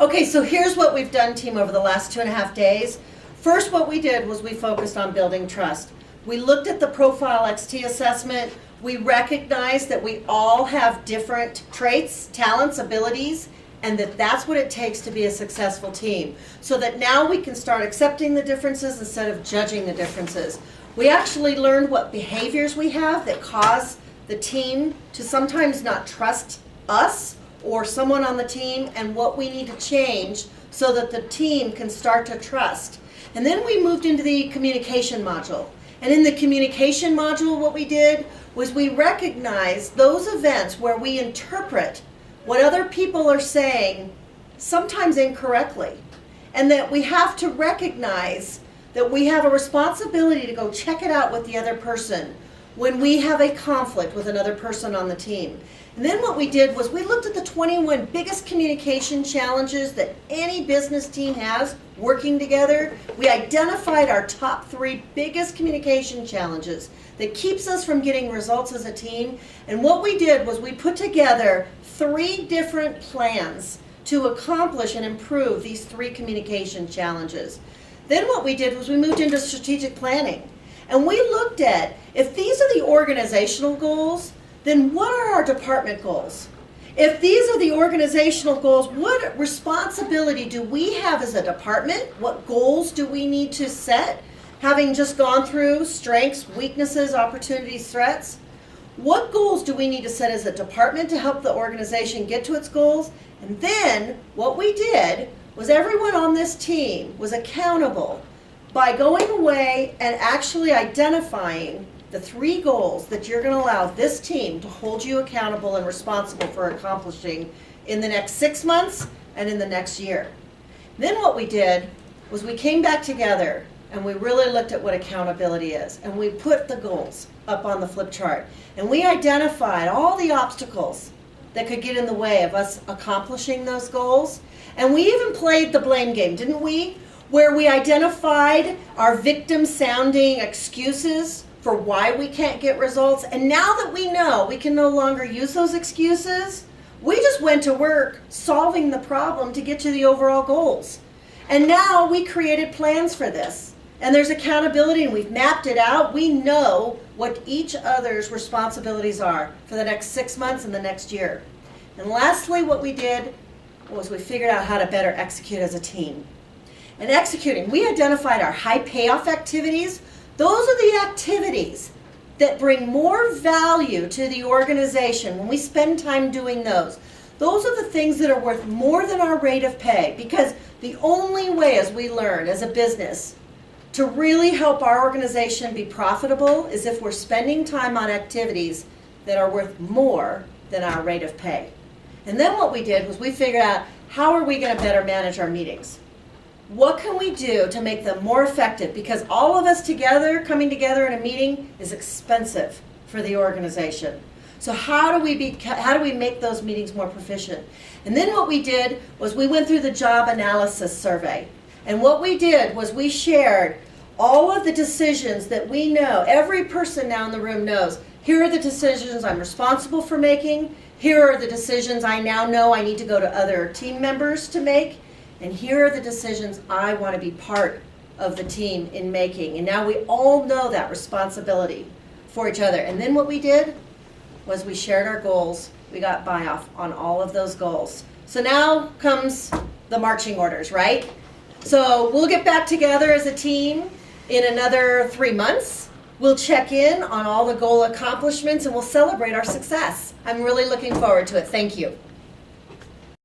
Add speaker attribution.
Speaker 1: Okay, so here's what we've done, team, over the last 2.5 days. First, what we did was we focused on building trust. We looked at the Profile XT assessment. We recognized that we all have different traits, talents, abilities, and that's what it takes to be a successful team. So that now we can start accepting the differences instead of judging the differences. We actually learned what behaviors we have that cause the team to sometimes not trust us or someone on the team, and what we need to change so that the team can start to trust. And then we moved into the communication module. And in the communication module, what we did was we recognized those events where we interpret what other people are saying, sometimes incorrectly. And that we have to recognize that we have a responsibility to go check it out with the other person when we have a conflict with another person on the team. And then what we did was we looked at the 21 biggest communication challenges that any business team has working together. We identified our top 3 biggest communication challenges that keeps us from getting results as a team. And what we did was we put together 3 different plans to accomplish and improve these 3 communication challenges. Then what we did was we moved into strategic planning. And we looked at, if these are the organizational goals, then what are our department goals? If these are the organizational goals, what responsibility do we have as a department? What goals do we need to set? Having just gone through strengths, weaknesses, opportunities, threats, what goals do we need to set as a department to help the organization get to its goals? And then what we did was everyone on this team was accountable by going away and actually identifying the 3 goals that you're going to allow this team to hold you accountable and responsible for accomplishing in the next 6 months and in the next year. Then what we did was we came back together and we really looked at what accountability is, and we put the goals up on the flip chart, and we identified all the obstacles that could get in the way of us accomplishing those goals. And we even played the blame game, didn't we? Where we identified our victim-sounding excuses for why we can't get results. And now that we know we can no longer use those excuses, we just went to work solving the problem to get to the overall goals. And now we created plans for this. And there's accountability, and we've mapped it out. We know what each other's responsibilities are for the next 6 months and the next year. And lastly, what we did was we figured out how to better execute as a team. And executing, we identified our high payoff activities. Those are the activities that bring more value to the organization when we spend time doing those. Those are the things that are worth more than our rate of pay, because the only way, as we learn as a business, to really help our organization be profitable is if we're spending time on activities that are worth more than our rate of pay. And then what we did was we figured out, how are we going to better manage our meetings? What can we do to make them more effective? Because all of us together, coming together in a meeting, is expensive for the organization. So how do we make those meetings more proficient? And then what we did was we went through the job analysis survey. And what we did was we shared all of the decisions that we know, every person now in the room knows, here are the decisions I'm responsible for making, here are the decisions I now know I need to go to other team members to make, and here are the decisions I want to be part of the team in making. And now we all know that responsibility for each other. And then what we did was we shared our goals. We got buy-off on all of those goals. So now comes the marching orders, right? So we'll get back together as a team in another 3 months. We'll check in on all the goal accomplishments and we'll celebrate our success. I'm really looking forward to it. Thank you.